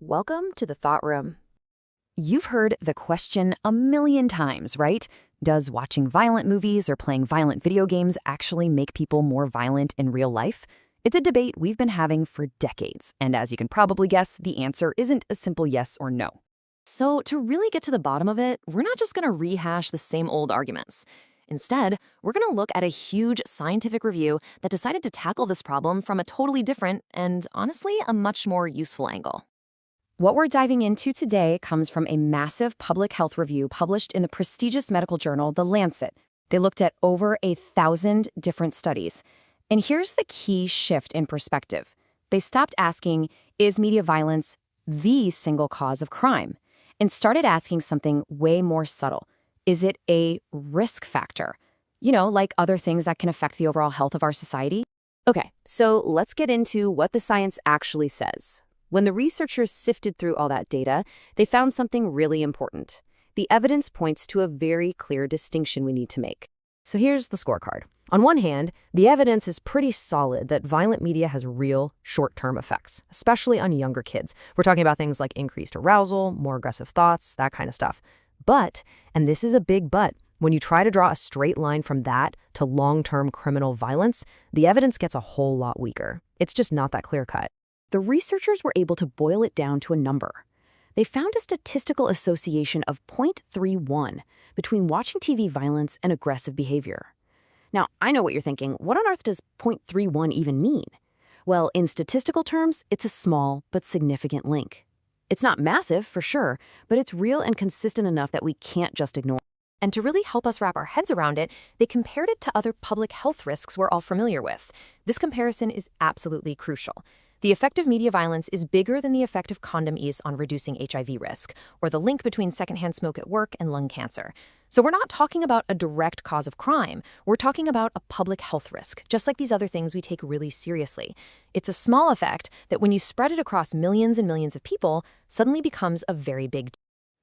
Welcome to the Thought Room. You've heard the question a million times, right? Does watching violent movies or playing violent video games actually make people more violent in real life? It's a debate we've been having for decades, and as you can probably guess, the answer isn't a simple yes or no. So to really get to the bottom of it, we're not just going to rehash the same old arguments. Instead, we're going to look at a huge scientific review that decided to tackle this problem from a totally different and, honestly, a much more useful angle. What we're diving into today comes from a massive public health review published in the prestigious medical journal, The Lancet. They looked at over 1,000 different studies. And here's the key shift in perspective. They stopped asking, is media violence the single cause of crime? And started asking something way more subtle. Is it a risk factor? You know, like other things that can affect the overall health of our society? Okay, so let's get into what the science actually says. When the researchers sifted through all that data, they found something really important. The evidence points to a very clear distinction we need to make. So here's the scorecard. On one hand, the evidence is pretty solid that violent media has real short-term effects, especially on younger kids. We're talking about things like increased arousal, more aggressive thoughts, that kind of stuff. But, and this is a big but, when you try to draw a straight line from that to long-term criminal violence, the evidence gets a whole lot weaker. It's just not that clear-cut. The researchers were able to boil it down to a number. They found a statistical association of 0.31 between watching TV violence and aggressive behavior. Now, I know what you're thinking. What on earth does 0.31 even mean? Well, in statistical terms, it's a small but significant link. It's not massive, for sure, but it's real and consistent enough that we can't just ignore. And to really help us wrap our heads around it, they compared it to other public health risks we're all familiar with. This comparison is absolutely crucial. The effect of media violence is bigger than the effect of condom use on reducing HIV risk, or the link between secondhand smoke at work and lung cancer. So we're not talking about a direct cause of crime. We're talking about a public health risk, just like these other things we take really seriously. It's a small effect that when you spread it across millions and millions of people, suddenly becomes a very big deal.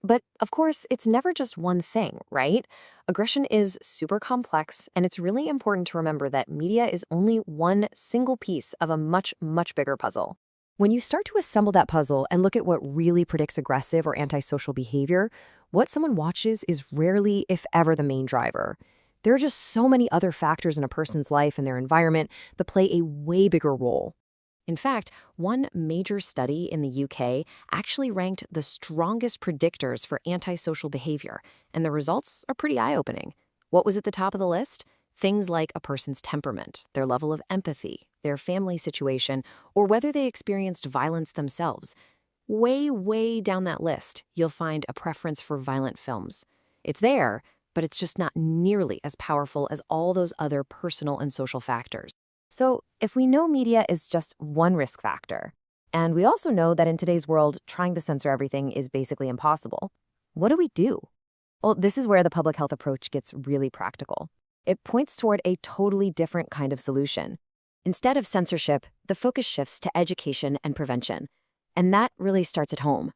But, of course, it's never just one thing, right? Aggression is super complex, and it's really important to remember that media is only one single piece of a much, much bigger puzzle. When you start to assemble that puzzle and look at what really predicts aggressive or antisocial behavior, what someone watches is rarely, if ever, the main driver. There are just so many other factors in a person's life and their environment that play a way bigger role. In fact, one major study in the UK actually ranked the strongest predictors for antisocial behavior, and the results are pretty eye-opening. What was at the top of the list? Things like a person's temperament, their level of empathy, their family situation, or whether they experienced violence themselves. Way, way down that list, you'll find a preference for violent films. It's there, but it's just not nearly as powerful as all those other personal and social factors. So, if we know media is just one risk factor, and we also know that in today's world, trying to censor everything is basically impossible, what do we do? Well, this is where the public health approach gets really practical. It points toward a totally different kind of solution. Instead of censorship, the focus shifts to education and prevention. And that really starts at home.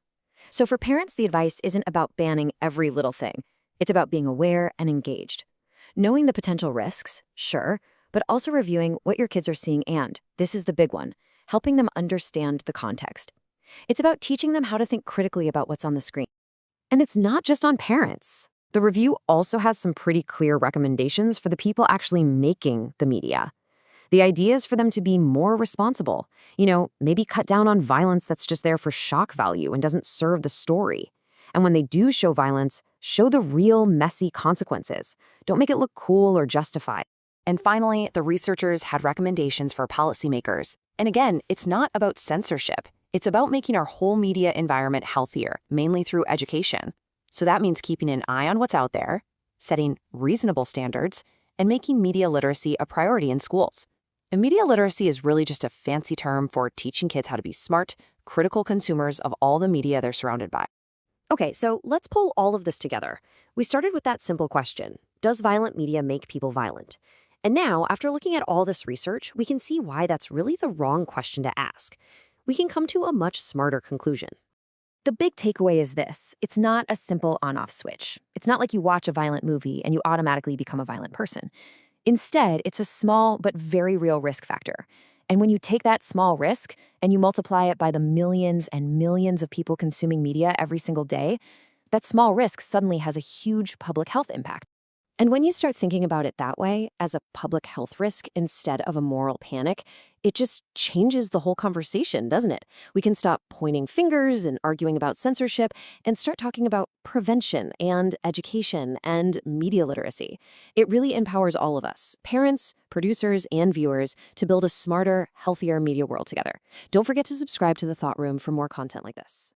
So for parents, the advice isn't about banning every little thing. It's about being aware and engaged. Knowing the potential risks, sure, but also reviewing what your kids are seeing and, this is the big one, helping them understand the context. It's about teaching them how to think critically about what's on the screen. And it's not just on parents. The review also has some pretty clear recommendations for the people actually making the media. The idea is for them to be more responsible. Maybe cut down on violence that's just there for shock value and doesn't serve the story. And when they do show violence, show the real messy consequences. Don't make it look cool or justified. And finally, the researchers had recommendations for policymakers. And again, it's not about censorship. It's about making our whole media environment healthier, mainly through education. So that means keeping an eye on what's out there, setting reasonable standards, and making media literacy a priority in schools. And media literacy is really just a fancy term for teaching kids how to be smart, critical consumers of all the media they're surrounded by. Okay, so let's pull all of this together. We started with that simple question: does violent media make people violent? And now, after looking at all this research, we can see why that's really the wrong question to ask. We can come to a much smarter conclusion. The big takeaway is this: it's not a simple on-off switch. It's not like you watch a violent movie and you automatically become a violent person. Instead, it's a small but very real risk factor. And when you take that small risk and you multiply it by the millions and millions of people consuming media every single day, that small risk suddenly has a huge public health impact. And when you start thinking about it that way, as a public health risk instead of a moral panic, it just changes the whole conversation, doesn't it? We can stop pointing fingers and arguing about censorship and start talking about prevention and education and media literacy. It really empowers all of us, parents, producers, and viewers, to build a smarter, healthier media world together. Don't forget to subscribe to The Thought Room for more content like this.